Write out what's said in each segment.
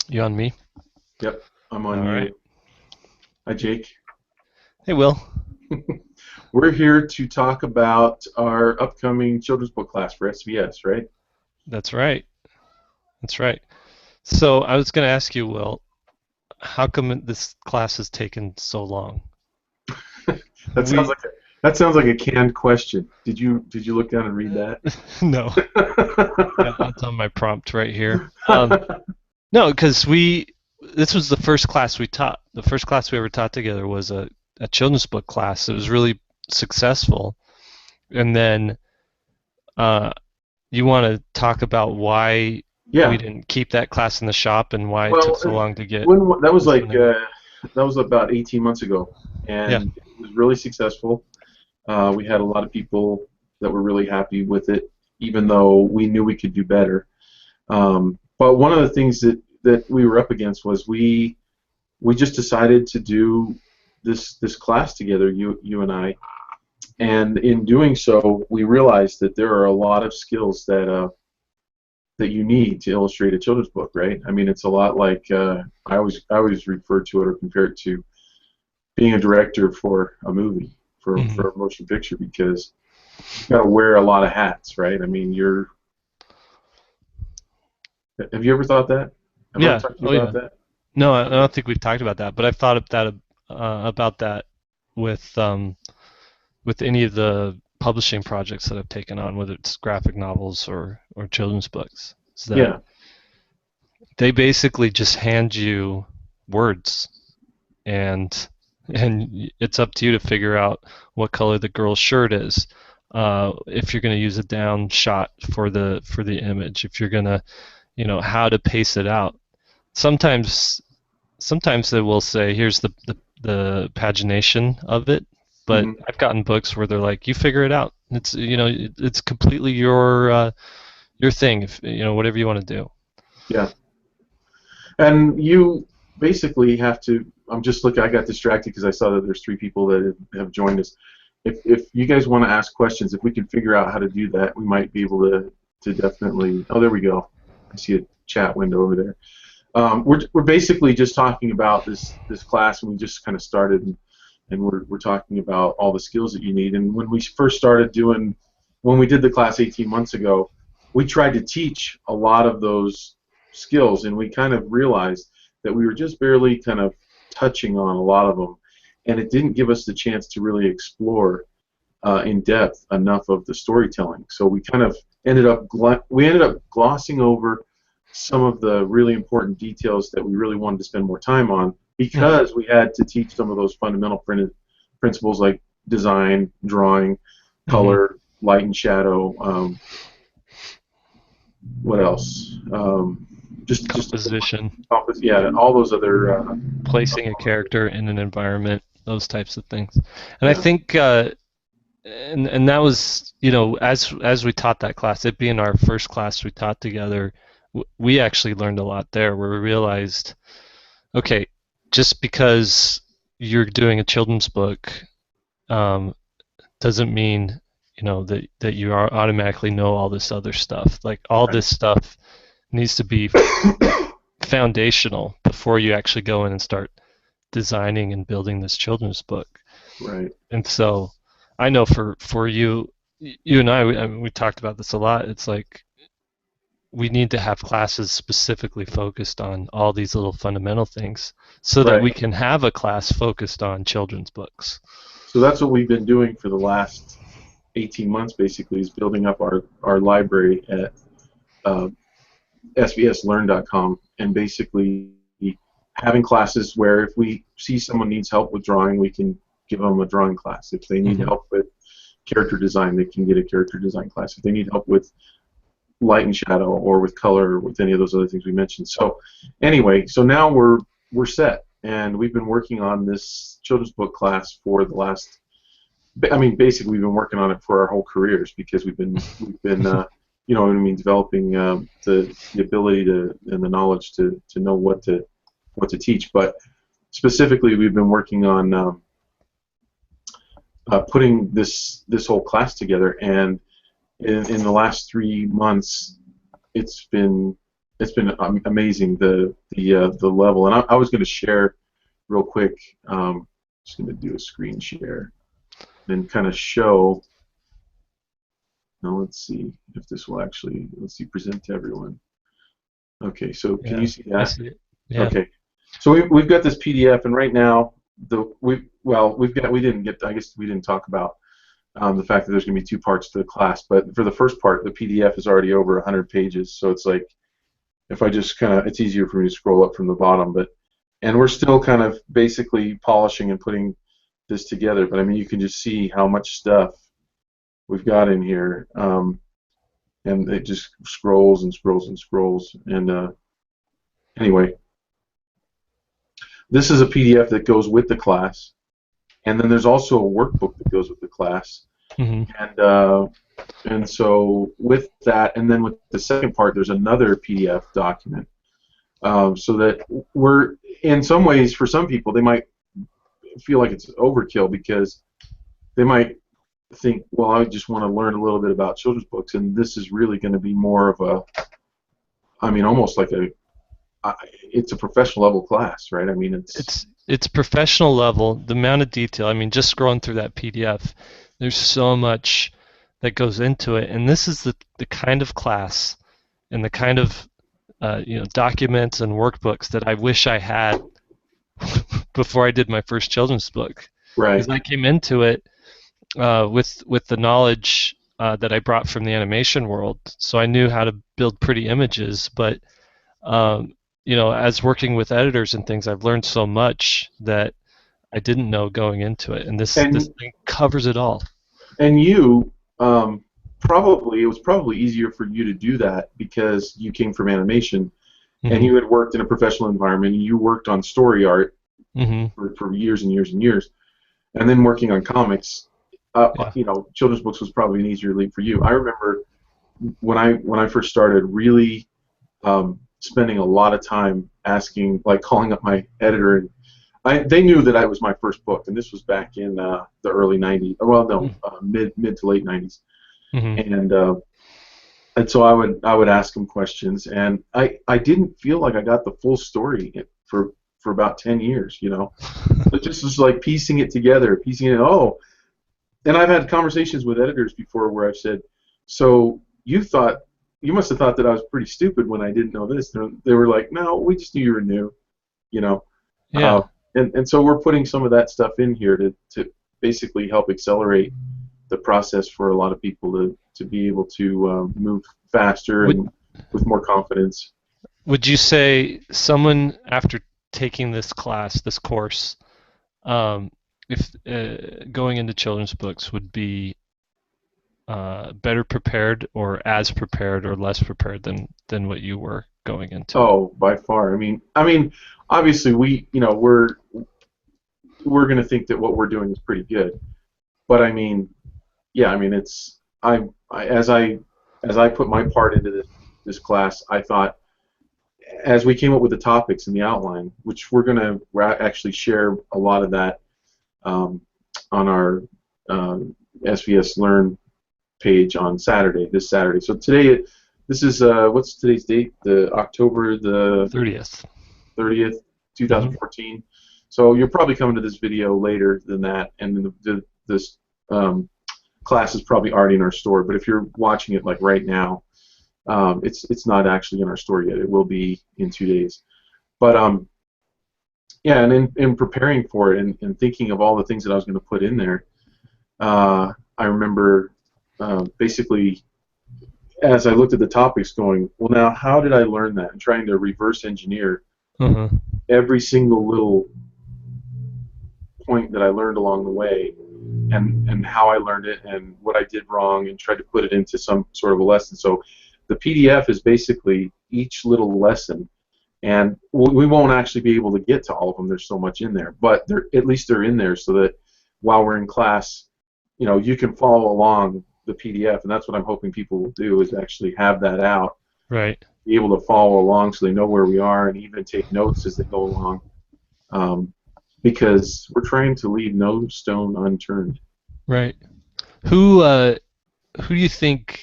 You on me? Yep, I'm on All right. you. Hi, Jake. Hey, Will. We're here to talk about our upcoming children's book class for SVS, right? That's right. That's right. So I was going to ask you, Will, how come this class has taken so long? That sounds We like a canned question. Did you look down and read that? no, that's on my prompt right here. No, because we this was the first class we taught. The first class we ever taught together was a children's book class. It was really successful. And then uh, you want to talk about why we Yeah. didn't keep that class in the shop and why it took Well, so long to get when that was this like one in. that was about 18 months ago, Yeah. and it was really successful. We had a lot of people that were really happy with it, even though we knew we could do better. But one of the things that we were up against was we just decided to do this class together, you and I, and in doing so, we realized that there are a lot of skills that you need to illustrate a children's book, right? I mean, it's a lot like I always refer to it or compare it to being a director for a movie, Hmm. for a motion picture, because you got to wear a lot of hats, right? I mean, you're. Have you ever thought that? Have I ever Yeah. talked to you Oh, about yeah. that? No, I Okay. don't think we've talked about that, but I've thought about that with any of the publishing projects that I've taken on, whether it's graphic novels or children's books. Is that Yeah. they basically just hand you words and it's up to you to figure out what color the girl's shirt is. If you're going to use a down shot for the image, if you're going to, how to pace it out. Sometimes sometimes they will say, here's the pagination of it, but Hmm. I've gotten books where they're like, you figure it out. It's completely your thing, if whatever you want to do. Yeah. And you basically have to. I'm just looking. I got distracted because I saw that there's three people that have joined us. If you guys want to ask questions, if we can figure out how to do that, we might be able to definitely. Oh, there we go. I see a chat window over there. We're basically just talking about this class, and we just kind of started, and we're talking about all the skills that you need. And when we first started when we did the class 18 months ago, we tried to teach a lot of those skills, and we kind of realized that we were just barely kind of touching on a lot of them, and it didn't give us the chance to really explore in depth enough of the storytelling. So we kind of ended up glossing over some of the really important details that we really wanted to spend more time on Mhm. because we had to teach some of those fundamental principles like design, drawing, Mhm. color, light and shadow. What else? Just Composition, yeah, all those other placing a character in an environment, those types of things. And I yeah. think and that was, as we taught that class, it being our first class we taught together, we actually learned a lot there where we realized, okay, just because you're doing a children's book um, doesn't mean that you are automatically know all this other stuff. Like all Right. this stuff needs to be foundational before you actually go in and start designing and building this children's book. Right. And so I know for you and I mean, we talked about this a lot. It's like we need to have classes specifically focused on all these little fundamental things so that Right. we can have a class focused on children's books. So that's what we've been doing for the last 18 months, basically, is building up our library at uh, svslearn.com, and basically having classes where if we see someone needs help with drawing, we can give them a drawing class. If they need Hmm. help with character design, they can get a character design class. If they need help with light and shadow or with color or with any of those other things we mentioned. So anyway, so now we're set, and we've been working on this children's book class for the last. I mean, basically, we've been working on it for our whole careers because we've been you know what I mean, developing the ability to and the knowledge to know what to teach. But specifically, we've been working on putting this whole class together, and in the last 3 months, it's been it's been amazing the level. And I was going to share real quick. Just going to do a screen share and kind of show. Now let's see if this will actually, let's see, present to everyone. Okay, so can you see that? I see it. Yeah. Okay, so we've got this PDF, and right now we didn't get, I guess we didn't talk about the fact that there's going to be two parts to the class, but for the first part, the PDF is already over 100 pages, so it's like if I just kind of, it's easier for me to scroll up from the bottom, and we're still kind of basically polishing and putting this together, but I mean you can just see how much stuff we've got in here, and it just scrolls and scrolls and scrolls, and anyway, this is a PDF that goes with the class, and then there's also a workbook that goes with the class, and so with that, and then with the second part, there's another PDF document, so that we're, in some ways, for some people, they might feel like it's overkill because they might think, well, I just want to learn a little bit about children's books, and this is really going to be more of a, I mean, almost like it's a professional level class, right? I mean, it's professional level. The amount of detail, I mean, just scrolling through that PDF, there's so much that goes into it, and this is the kind of class and the kind of documents and workbooks that I wish I had before I did my first children's book. right. Because I came into it with the knowledge that I brought from the animation world, so I knew how to build pretty images. But as working with editors and things, I've learned so much that I didn't know going into it, and this thing covers it all. And you it was probably easier for you to do that because you came from animation, and you had worked in a professional environment, and you worked on story art for years and years and years, and then working on comics. Children's books was probably an easier leap for you. I remember when I first started, really spending a lot of time asking, like calling up my editor, and they knew that I was my first book, and this was back in the early '90s. Well, no, mid to late '90s, and so I would ask them questions, and I didn't feel like I got the full story for about 10 years, It just was like piecing it together, and I've had conversations with editors before where I've said, so you must have thought that I was pretty stupid when I didn't know this. And they were like, no, we just knew you were new, Yeah. And so we're putting some of that stuff in here to basically help accelerate the process for a lot of people to be able to move faster and with more confidence. Would you say someone, after taking this class, this course, if going into children's books, would be better prepared, or as prepared, or less prepared than what you were going into? Oh, by far. I mean, obviously we're going to think that what we're doing is pretty good, but I mean, yeah, I mean as I put my part into this class, I thought, as we came up with the topics and the outline, which we're actually share a lot of that on our SVS Learn page on this Saturday. So today, this is what's today's date? The October the 30th, 2014. So you're probably coming to this video later than that, and this class is probably already in our store. But if you're watching it like right now, it's not actually in our store yet. It will be in 2 days. But yeah, and in preparing for it and thinking of all the things that I was going to put in there, I remember basically, as I looked at the topics, going, well, now how did I learn that? And trying to reverse engineer every single little point that I learned along the way, and how I learned it, and what I did wrong, and tried to put it into some sort of a lesson. So the PDF is basically each little lesson, and we won't actually be able to get to all of them. There's so much in there, but at least they're in there so that while we're in class, you can follow along the PDF, and that's what I'm hoping people will do, is actually have that out, right? Be able to follow along so they know where we are, and even take notes as they go along, because we're trying to leave no stone unturned. Right. Who do you think,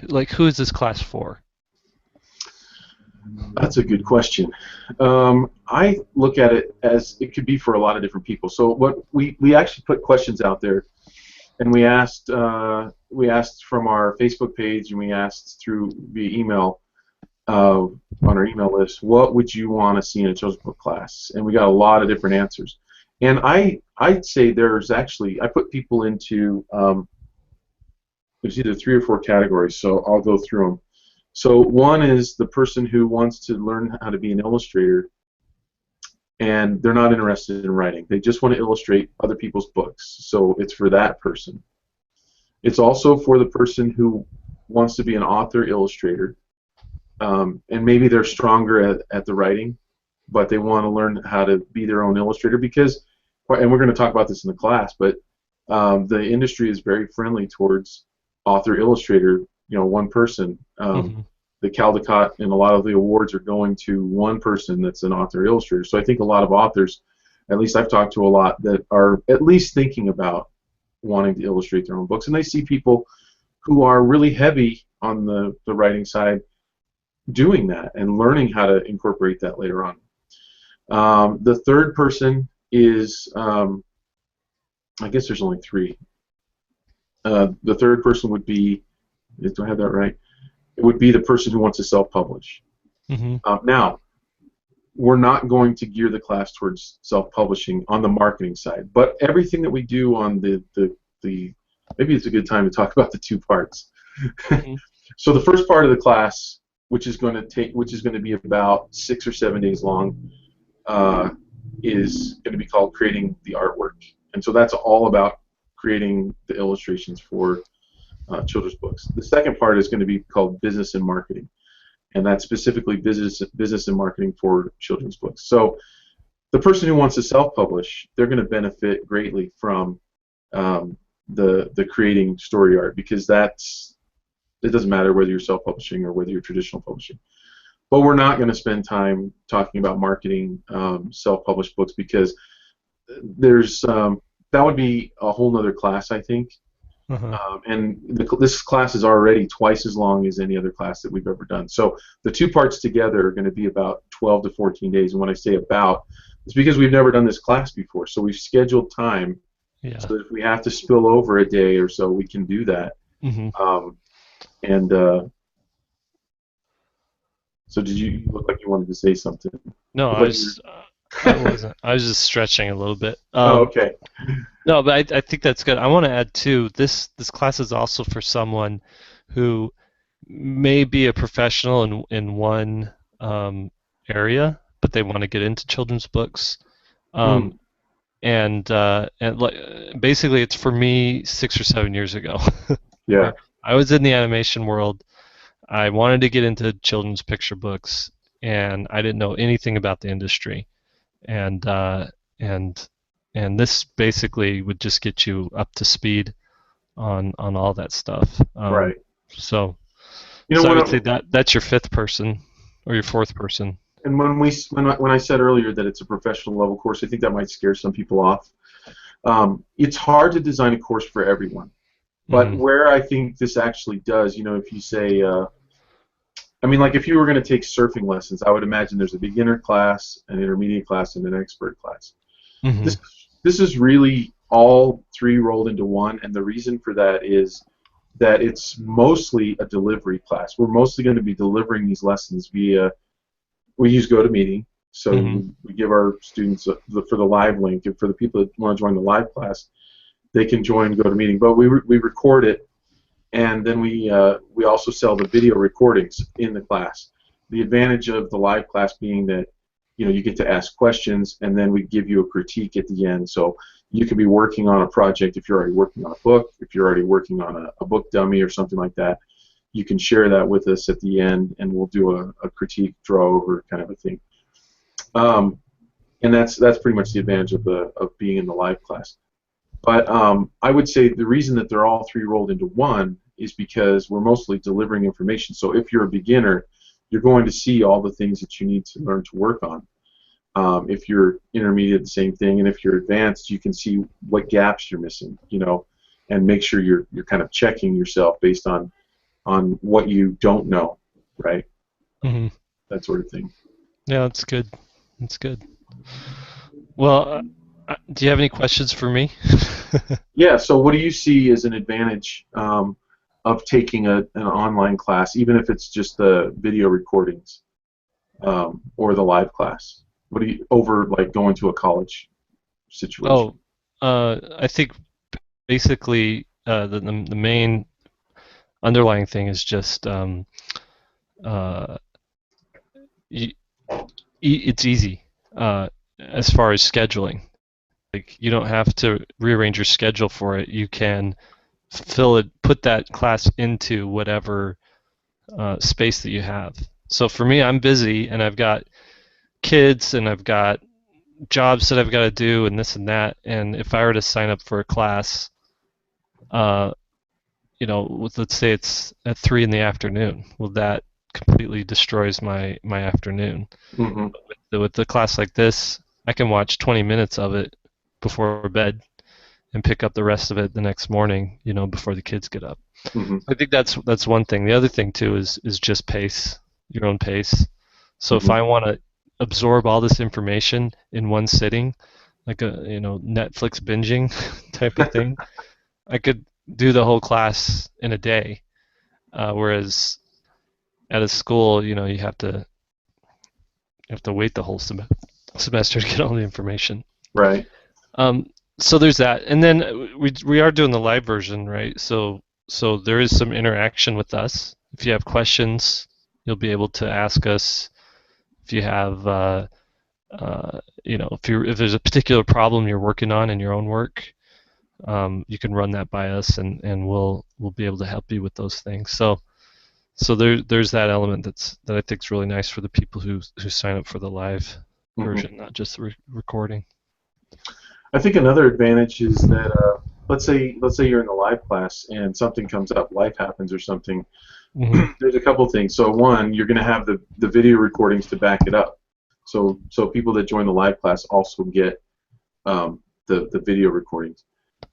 like, who is this class for? That's a good question. I look at it as it could be for a lot of different people. So what we actually put questions out there, and we asked from our Facebook page, and we asked through via email on our email list, what would you want to see in a children's book class? And we got a lot of different answers. And I'd say there's actually, I put people into there's either 3 or 4 categories, so I'll go through them. So one is the person who wants to learn how to be an illustrator, and they're not interested in writing. They just want to illustrate other people's books. So it's for that person. It's also for the person who wants to be an author illustrator, and maybe they're stronger at the writing, but they want to learn how to be their own illustrator because, and we're going to talk about this in the class, but the industry is very friendly towards author illustrator, one person. The Caldecott and a lot of the awards are going to one person that's an author illustrator. So I think a lot of authors, at least I've talked to a lot, that are at least thinking about wanting to illustrate their own books, and they see people who are really heavy on the writing side doing that and learning how to incorporate that later on. The third person is, I guess there's only 3. The third person would be, do I have that right? It would be the person who wants to self-publish. Now, we're not going to gear the class towards self-publishing on the marketing side, but everything that we do on the maybe it's a good time to talk about the 2 parts. So the first part of the class, which is going to be about 6 or 7 days long, is going to be called Creating the Artwork, and so that's all about creating the illustrations for children's books. The second part is going to be called Business and Marketing, and that's specifically business and marketing for children's books. So the person who wants to self-publish, they're going to benefit greatly from the creating story art, because it doesn't matter whether you're self-publishing or whether you're traditional publishing. But we're not going to spend time talking about marketing self-published books, because there's that would be a whole nother class, I think. And this class is already twice as long as any other class that we've ever done. So the 2 parts together are going to be about 12 to 14 days. And when I say about, it's because we've never done this class before. So we've scheduled time so that if we have to spill over a day or so, we can do that. So did you look like you wanted to say something? No, I wasn't. I was just stretching a little bit. Okay. No, but I think that's good. I want to add too. This class is also for someone who may be a professional in one area, but they want to get into children's books. And basically, it's for me 6 or 7 years ago. Yeah. I was in the animation world. I wanted to get into children's picture books, and I didn't know anything about the industry. And this basically would just get you up to speed on all that stuff. Right. So I would say that's your 5th person or your 4th person. And when I said earlier that it's a professional level course, I think that might scare some people off. It's hard to design a course for everyone, but where I think this actually does, if you say, like if you were going to take surfing lessons, I would imagine there's a beginner class, an intermediate class, and an expert class. This is really all 3 rolled into one, and the reason for that is that it's mostly a delivery class. We're mostly going to be delivering these lessons via, we use GoToMeeting, so we give our students for the live link, and for the people that want to join the live class, they can join GoToMeeting. But we record it, and then we also sell the video recordings in the class. The advantage of the live class being that you get to ask questions, and then we give you a critique at the end. So you could be working on a project if you're already working on a book, if you're already working on a book dummy or something like that. You can share that with us at the end, and we'll do a critique draw over kind of a thing. And that's pretty much the advantage of being in the live class. But I would say the reason that they're all 3 rolled into one is because we're mostly delivering information. So if you're a beginner, you're going to see all the things that you need to learn to work on. If you're intermediate, the same thing, and if you're advanced, you can see what gaps you're missing, and make sure you're kind of checking yourself based on what you don't know, right? that sort of thing. Yeah, that's good. That's good. Well, do you have any questions for me? Yeah. So, what do you see as an advantage of taking an online class, even if it's just the video recordings or the live class? What do you over like going to a college situation? Oh, I think basically the main underlying thing is just uh, y it's easy as far as scheduling. Like you don't have to rearrange your schedule for it. You can put that class into whatever space that you have. So for me, I'm busy and I've got kids and I've got jobs that I've got to do and this and that. And if I were to sign up for a class, uh, let's say it's at 3 in the afternoon, well, that completely destroys my afternoon. Hmm. With the class like this, I can watch 20 minutes of it before bed and pick up the rest of it the next morning, before the kids get up. Hmm. I think that's one thing. The other thing too is just pace, your own pace. So if Hmm. I want to absorb all this information in one sitting, like a Netflix binging type of thing, I could do the whole class in a day. Whereas at a school, you have to wait the whole semester to get all the information. Right. So there's that, and then we are doing the live version, right? So there is some interaction with us. If you have questions, you'll be able to ask us. If you have, if there's a particular problem you're working on in your own work, you can run that by us, and we'll be able to help you with those things. So there's that element that I think is really nice for the people who sign up for the live Hmm. version, not just the recording. I think another advantage is that let's say you're in the live class and something comes up, life happens or something. Hmm. There's a couple things. So one, you're going to have the video recordings to back it up. So people that join the live class also get the video recordings.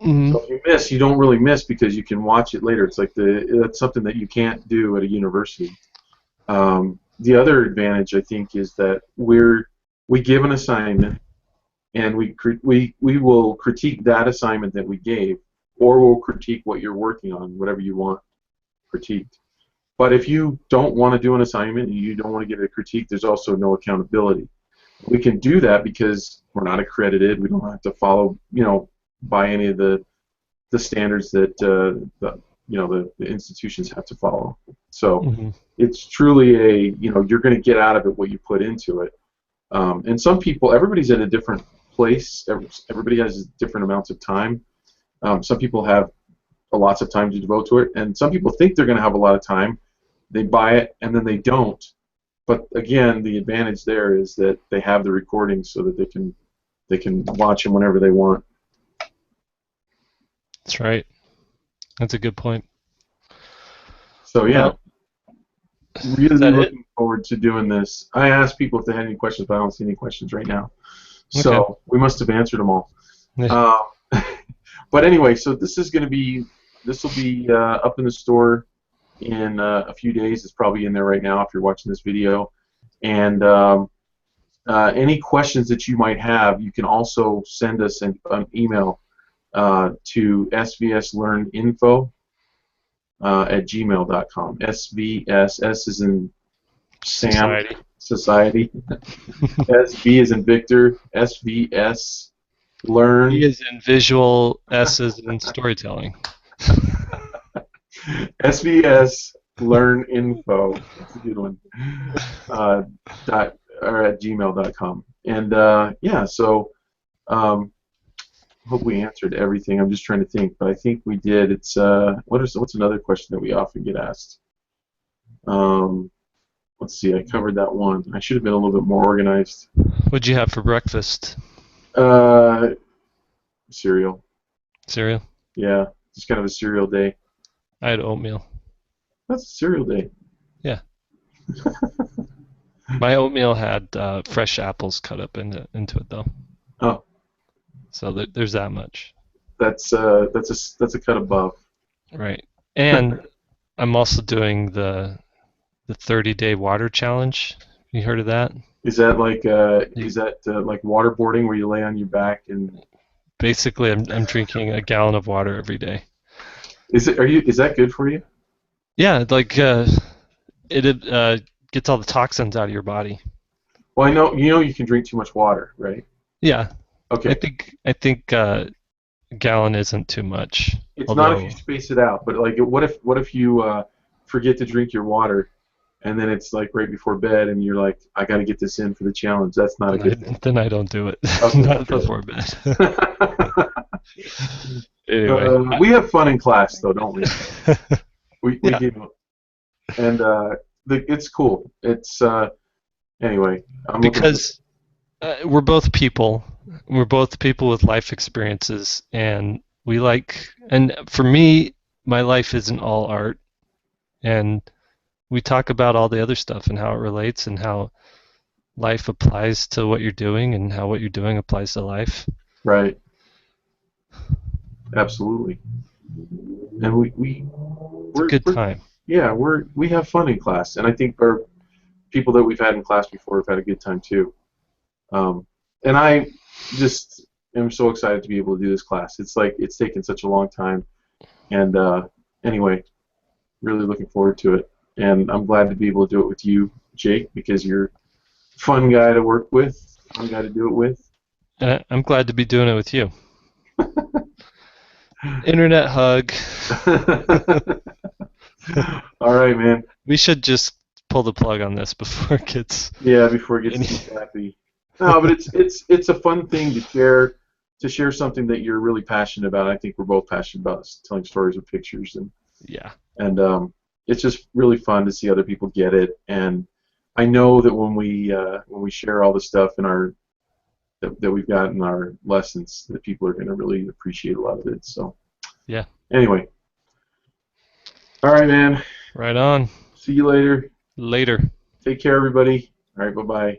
Hmm. So if you miss, you don't really miss because you can watch it later. It's like that's something that you can't do at a university. The other advantage I think is that we give an assignment and we will critique that assignment that we gave, or we'll critique what you're working on, whatever you want critiqued. But if you don't want to do an assignment and you don't want to get a critique, there's also no accountability. We can do that because we're not accredited. We don't have to follow, by any of the standards that the institutions have to follow. So Hmm. it's truly you're going to get out of it what you put into it. And some people, everybody's at a different place. Everybody has different amounts of time. Some people have lots of time to devote to it, and some people think they're going to have a lot of time. They buy it and then they don't. But again, the advantage there is that they have the recordings so that they can watch them whenever they want. That's right. That's a good point. So yeah, Well, is really that it? looking forward to doing this. I asked people if they had any questions, but I don't see any questions right now. Okay. So we must have answered them all. Yeah. Um, but anyway, so this will be up in the store in a few days. It's probably in there right now if you're watching this video. And any questions that you might have, you can also send us an email to svslearninfo at gmail.com. S is in Sam, Society. Society. SV is in Victor. SVS V Learn. is in visual, S is in storytelling. SVS Learn Info. That's a good one. Or at gmail.com. And yeah, so hope we answered everything. I'm just trying to think, but I think we did. It's what's another question that we often get asked? Um, let's see. I covered that one. I should have been a little bit more organized. What'd you have for breakfast? Uh, cereal. Cereal? Yeah, just kind of a cereal day. I had oatmeal. That's a cereal day. Yeah. My oatmeal had fresh apples cut up into it, though. Oh, So there's that much. that's a cut above. Right. And I'm also doing the 30-day water challenge You heard of that? Is that like waterboarding where you lay on your back and Basically, I'm drinking a gallon of water every day. is that good for you? Yeah, like it gets all the toxins out of your body. Well, I know you can drink too much water, right? Yeah, I Okay. think I think a gallon isn't too much. It's not if you Although space it out, but like what if you forget to drink your water and then it's like right before bed and you're like, I got to get this in for the challenge. That's not a then I good thing. then I don't do it. Okay, Not good. before bed. Anyway, We have fun in class though, don't we? We yeah, do, and it's cool. It's anyway. I'm looking for. because we're both people. We're both people with life experiences, and we like. And for me, my life isn't all art, and we talk about all the other stuff and how it relates and how life applies to what you're doing and how what you're doing applies to life. Right. Absolutely. And It's a good we're time. yeah we have fun in class, and I think our people that we've had in class before have had a good time too. And I just am so excited to be able to do this class. It's like it's taken such a long time, and anyway, really looking forward to it. And I'm glad to be able to do it with you, Jake, because you're a fun guy to work with, fun guy to do it with. And I'm glad to be doing it with you. Internet hug. All right, man. We should just pull the plug on this before it gets Yeah, before it gets any. too sappy. No, but it's a fun thing to share something that you're really passionate about. I think we're both passionate about telling stories with pictures, Yeah, and it's just really fun to see other people get it. And I know that when we share all the stuff in our that we've got in our lessons, that people are going to really appreciate a lot of it. So yeah. anyway, all right, man. Right on. See you later. Later. Take care, everybody. All right, bye bye.